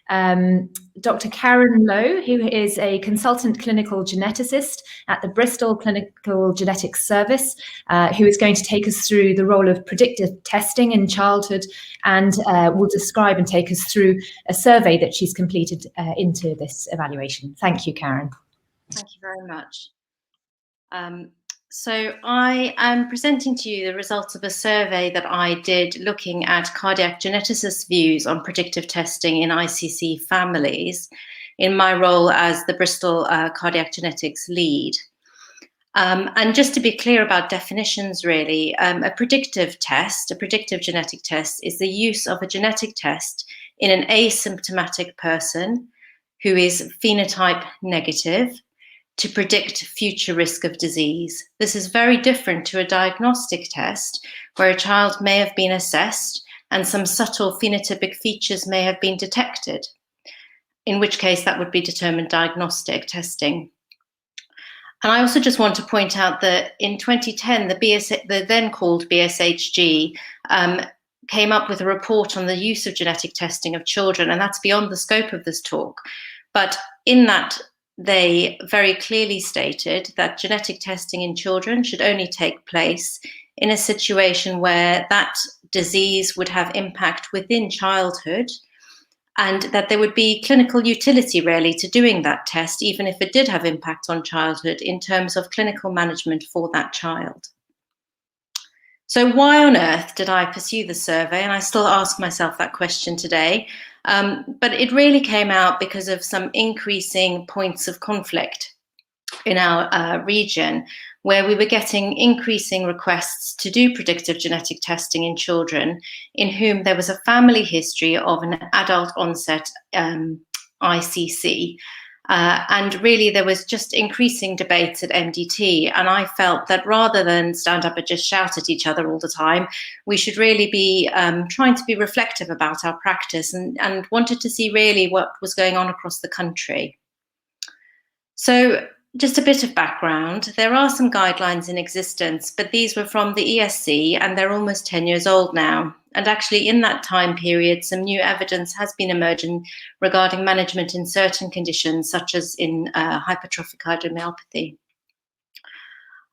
Dr. Karen Lowe, who is a consultant clinical geneticist at the Bristol Clinical Genetics Service, who is going to take us through the role of predictive testing in childhood and will describe and take us through a survey that she's completed into this evaluation. Thank you, Karen. Thank you very much. So I am presenting to you the results of a survey that I did looking at cardiac geneticists' views on predictive testing in ICC families in my role as the Bristol cardiac genetics lead. And just to be clear about definitions, really, a predictive test, a predictive genetic test, is the use of a genetic test in an asymptomatic person who is phenotype negative to predict future risk of disease. This is very different to a diagnostic test where a child may have been assessed and some subtle phenotypic features may have been detected, in which case that would be determined diagnostic testing. And I also just want to point out that in 2010, the then called BSHG came up with a report on the use of genetic testing of children, and that's beyond the scope of this talk. But in that, they very clearly stated that genetic testing in children should only take place in a situation where that disease would have impact within childhood, and that there would be clinical utility really to doing that test, even if it did have impact on childhood in terms of clinical management for that child. So why on earth did I pursue the survey? And I still ask myself that question today. But it really came out because of some increasing points of conflict in our region, where we were getting increasing requests to do predictive genetic testing in children in whom there was a family history of an adult onset ICC. And really, there was just increasing debates at MDT. And I felt that rather than stand up and just shout at each other all the time, we should really be trying to be reflective about our practice and wanted to see really what was going on across the country. So just a bit of background. There are some guidelines in existence, but these were from the ESC and they're almost 10 years old now. And actually in that time period, some new evidence has been emerging regarding management in certain conditions, such as in hypertrophic cardiomyopathy.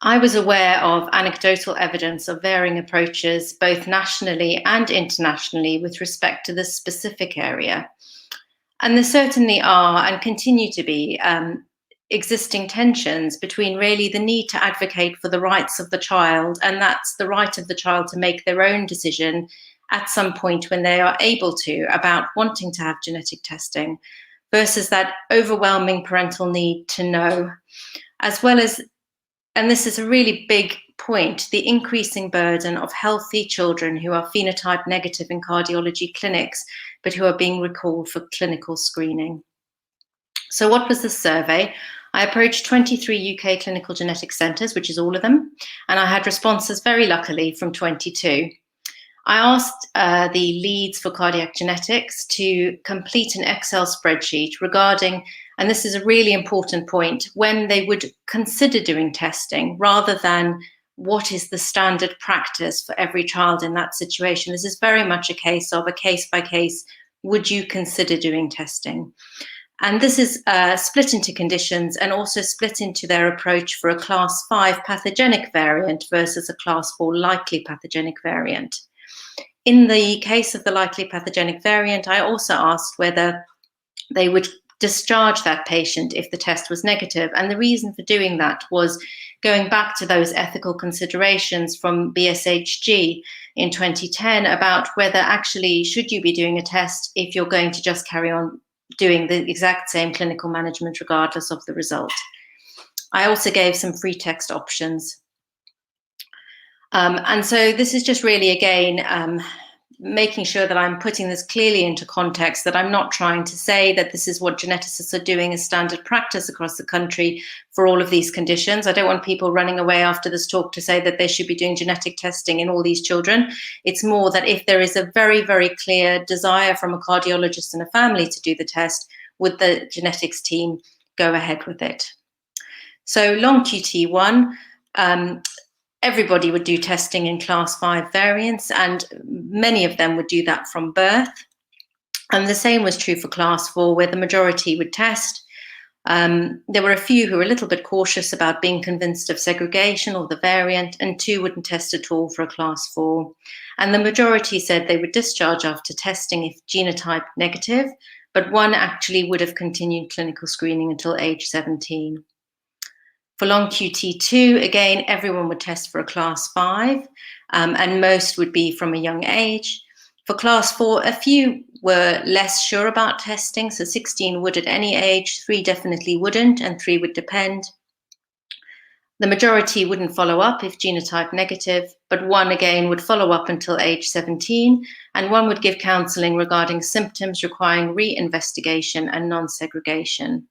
I was aware of anecdotal evidence of varying approaches, both nationally and internationally, with respect to this specific area. And there certainly are and continue to be existing tensions between really the need to advocate for the rights of the child, and that's the right of the child to make their own decision at some point when they are able to about wanting to have genetic testing, versus that overwhelming parental need to know, as well as, and this is a really big point, the increasing burden of healthy children who are phenotype negative in cardiology clinics, but who are being recalled for clinical screening. So what was the survey? I approached 23 UK clinical genetic centres, which is all of them, and I had responses very luckily from 22. I asked the leads for cardiac genetics to complete an Excel spreadsheet regarding, and this is a really important point, when they would consider doing testing rather than what is the standard practice for every child in that situation. This is very much a case of a case by case, would you consider doing testing? And this is split into conditions and also split into their approach for a class 5 pathogenic variant versus a class 4 likely pathogenic variant. In the case of the likely pathogenic variant, I also asked whether they would discharge that patient if the test was negative. And the reason for doing that was going back to those ethical considerations from BSHG in 2010 about whether actually should you be doing a test if you're going to just carry on doing the exact same clinical management regardless of the result. I also gave some free text options. And so this is just really, again, making sure that I'm putting this clearly into context, that I'm not trying to say that this is what geneticists are doing as standard practice across the country for all of these conditions. I don't want people running away after this talk to say that they should be doing genetic testing in all these children. It's more that if there is a very, very clear desire from a cardiologist and a family to do the test, would the genetics team go ahead with it? So long QT1, everybody would do testing in class 5 variants, and many of them would do that from birth. And the same was true for class 4, where the majority would test. There were a few who were a little bit cautious about being convinced of segregation or the variant, and 2 wouldn't test at all for a class 4. And the majority said they would discharge after testing if genotype negative, but 1 actually would have continued clinical screening until age 17. For long QT2, again, everyone would test for a class 5, and most would be from a young age. For class 4, a few were less sure about testing, so 16 would at any age, 3 definitely wouldn't, and 3 would depend. The majority wouldn't follow up if genotype negative, but 1 again would follow up until age 17, and 1 would give counselling regarding symptoms requiring re-investigation and non-segregation.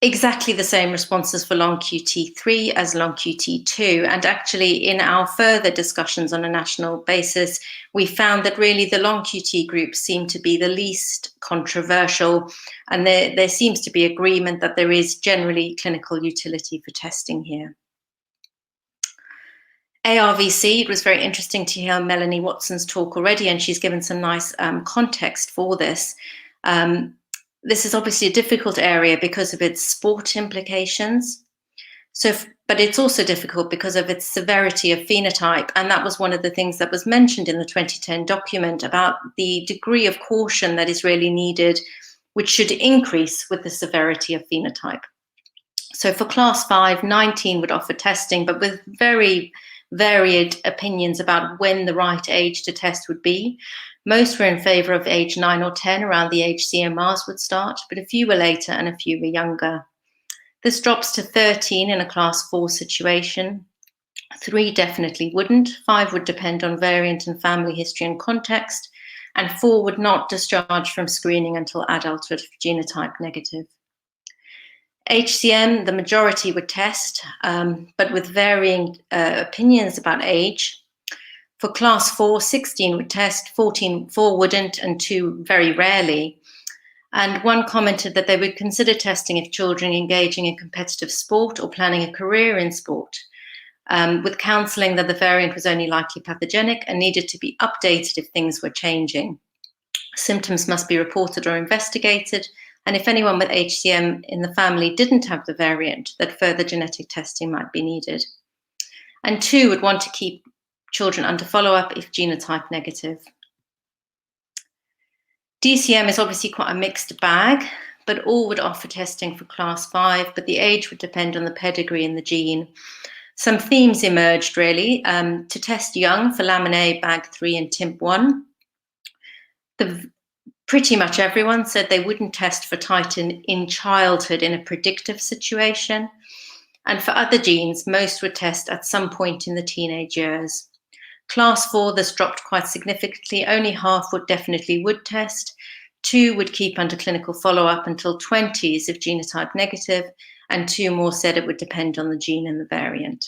Exactly the same responses for long QT3 as long QT2. And actually, in our further discussions on a national basis, we found that really the long QT group seemed to be the least controversial. And there seems to be agreement that there is generally clinical utility for testing here. ARVC, it was very interesting to hear Melanie Watson's talk already, and she's given some nice context for this. This is obviously a difficult area because of its sport implications. But it's also difficult because of its severity of phenotype. And that was one of the things that was mentioned in the 2010 document about the degree of caution that is really needed, which should increase with the severity of phenotype. So for class 5, 19 would offer testing, but with very varied opinions about when the right age to test would be. Most were in favour of age 9 or 10, around the age CMRs would start, but a few were later and a few were younger. This drops to 13 in a class 4 situation. 3 definitely wouldn't, 5 would depend on variant and family history and context, and 4 would not discharge from screening until adulthood for genotype negative. HCM, the majority would test, but with varying opinions about age. For class 4, 16 would test, 4 wouldn't, and 2 very rarely. And 1 commented that they would consider testing if children engaging in competitive sport or planning a career in sport, with counselling that the variant was only likely pathogenic and needed to be updated if things were changing. Symptoms must be reported or investigated, and if anyone with HCM in the family didn't have the variant, that further genetic testing might be needed. And 2 would want to keep children under follow-up if genotype negative. DCM is obviously quite a mixed bag, but all would offer testing for class 5, but the age would depend on the pedigree and the gene. Some themes emerged really, to test young for lamin A, bag 3 and TIMP1. Pretty much everyone said they wouldn't test for titin in childhood in a predictive situation. And for other genes, most would test at some point in the teenage years. Class 4, this dropped quite significantly. Only half would test. 2 would keep under clinical follow-up until 20s if genotype negative, and 2 more said it would depend on the gene and the variant.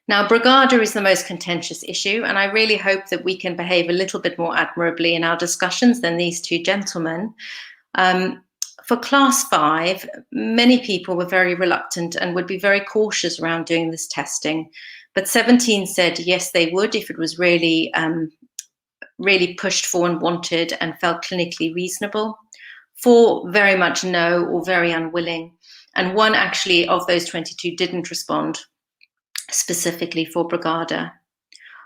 Now, Brugada is the most contentious issue, and I really hope that we can behave a little bit more admirably in our discussions than these 2 gentlemen. For class 5, many people were very reluctant and would be very cautious around doing this testing. But 17 said yes, they would if it was really, really pushed for and wanted and felt clinically reasonable. 4 very much no or very unwilling. And 1 actually of those 22 didn't respond specifically for Brugada.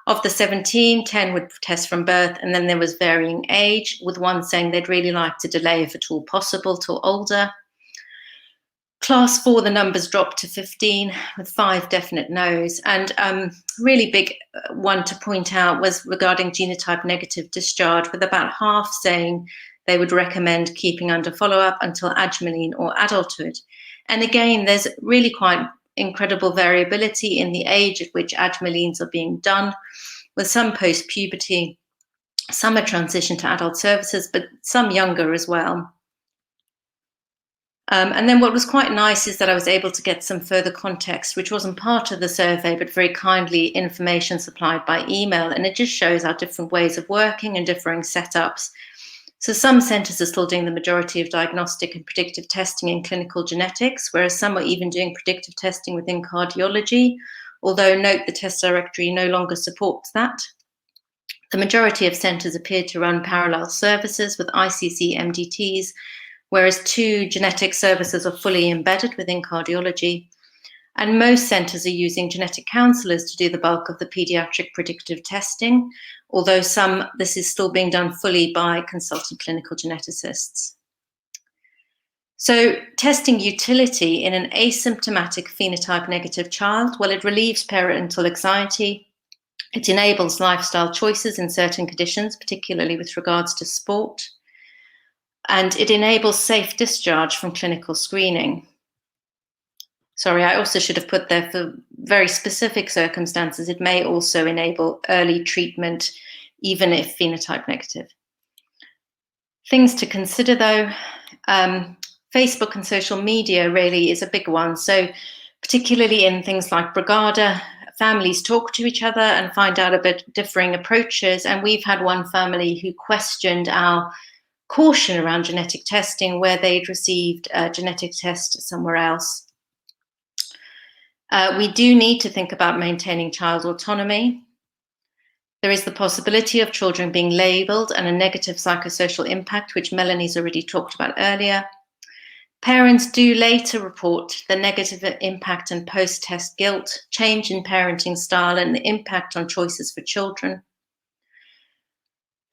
Of the 17, 10 would test from birth, and then there was varying age, with 1 saying they'd really like to delay if at all possible till older. Class 4, the numbers dropped to 15 with 5 definite no's. And really big one to point out was regarding genotype negative discharge, with about half saying they would recommend keeping under follow-up until adjumeline or adulthood. And again, there's really quite incredible variability in the age at which adjumelines are being done, with some post-puberty, some a transition to adult services, but some younger as well. And then what was quite nice is that I was able to get some further context, which wasn't part of the survey, but very kindly information supplied by email. And it just shows our different ways of working and differing setups. So some centres are still doing the majority of diagnostic and predictive testing in clinical genetics, whereas some are even doing predictive testing within cardiology, although note the test directory no longer supports that. The majority of centres appeared to run parallel services with ICC MDTs, whereas 2 genetic services are fully embedded within cardiology. And most centres are using genetic counsellors to do the bulk of the paediatric predictive testing, although this is still being done fully by consultant clinical geneticists. So testing utility in an asymptomatic phenotype negative child, well, it relieves parental anxiety. It enables lifestyle choices in certain conditions, particularly with regards to sport. And it enables safe discharge from clinical screening. Sorry, I also should have put there, for very specific circumstances, it may also enable early treatment, even if phenotype negative. Things to consider though, Facebook and social media really is a big one. So particularly in things like Brigada, families talk to each other and find out a bit differing approaches. And we've had one family who questioned our caution around genetic testing where they'd received a genetic test somewhere else. We do need to think about maintaining child autonomy. There is the possibility of children being labelled and a negative psychosocial impact, which Melanie's already talked about earlier. Parents do later report the negative impact and post-test guilt, change in parenting style, and the impact on choices for children.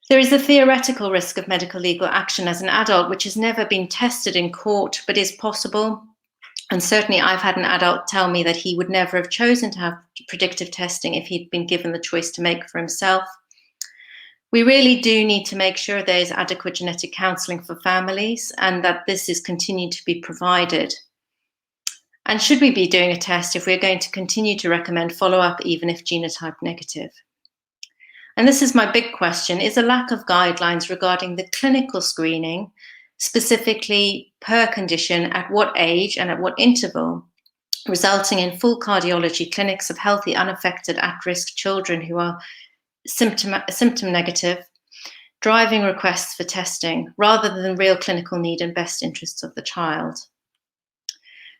There is a theoretical risk of medical legal action as an adult, which has never been tested in court, but is possible. And certainly I've had an adult tell me that he would never have chosen to have predictive testing if he'd been given the choice to make for himself. We really do need to make sure there is adequate genetic counselling for families and that this is continued to be provided. And should we be doing a test if we're going to continue to recommend follow-up even if genotype negative? And this is my big question, is a lack of guidelines regarding the clinical screening, specifically per condition, at what age and at what interval, resulting in full cardiology clinics of healthy, unaffected, at-risk children who are symptom negative, driving requests for testing rather than real clinical need and best interests of the child.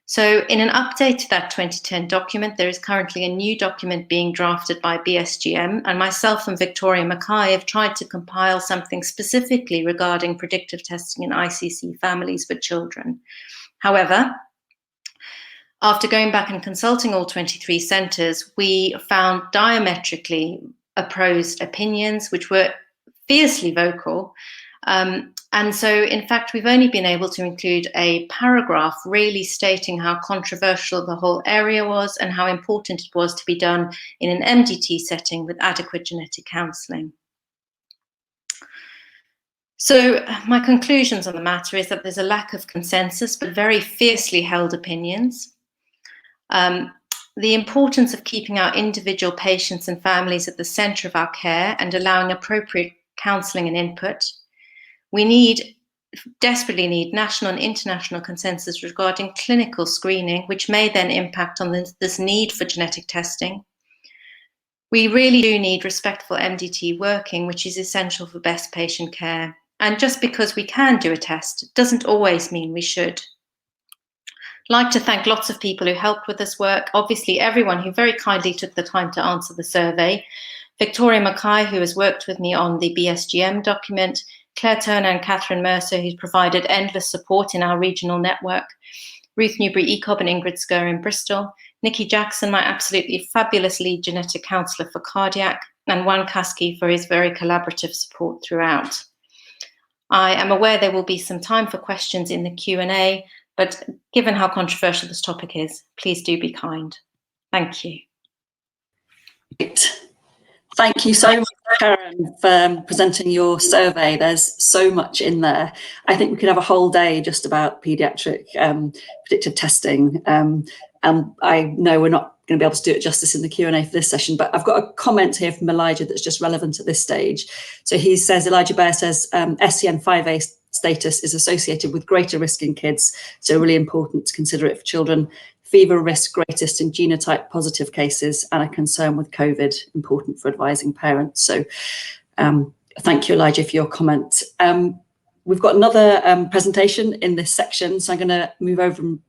So in an update to that 2010 document, there is currently a new document being drafted by BSGM, and myself and Victoria Mackay have tried to compile something specifically regarding predictive testing in ICC families for children. However, after going back and consulting all 23 centres, we found diametrically opposed opinions, which were fiercely vocal. And so, in fact, we've only been able to include a paragraph really stating how controversial the whole area was and how important it was to be done in an MDT setting with adequate genetic counselling. So my conclusions on the matter is that there's a lack of consensus, but very fiercely held opinions. The importance of keeping our individual patients and families at the centre of our care and allowing appropriate counselling and input. We desperately need national and international consensus regarding clinical screening, which may then impact on this need for genetic testing. We really do need respectful MDT working, which is essential for best patient care. And just because we can do a test doesn't always mean we should. I'd like to thank lots of people who helped with this work. Obviously, everyone who very kindly took the time to answer the survey. Victoria Mackay, who has worked with me on the BSGM document. Claire Turner and Catherine Mercer, who's provided endless support in our regional network. Ruth Newbury-Ecob and Ingrid Skur in Bristol. Nikki Jackson, my absolutely fabulous lead genetic counsellor for cardiac. And Juan Kasky for his very collaborative support throughout. I am aware there will be some time for questions in the Q&A, but given how controversial this topic is, please do be kind. Thank you. Great. Thank you so much, Karen, for presenting your survey. There's so much in there. I think we could have a whole day just about paediatric predictive testing. And I know we're not going to be able to do it justice in the Q&A for this session, but I've got a comment here from Elijah that's just relevant at this stage. So he says, Elijah Bear says, SCN5A status is associated with greater risk in kids, so really important to consider it for children. Fever risk greatest in genotype positive cases, and a concern with COVID, important for advising parents. So thank you, Elijah, for your comment. We've got another presentation in this section, so I'm going to move over and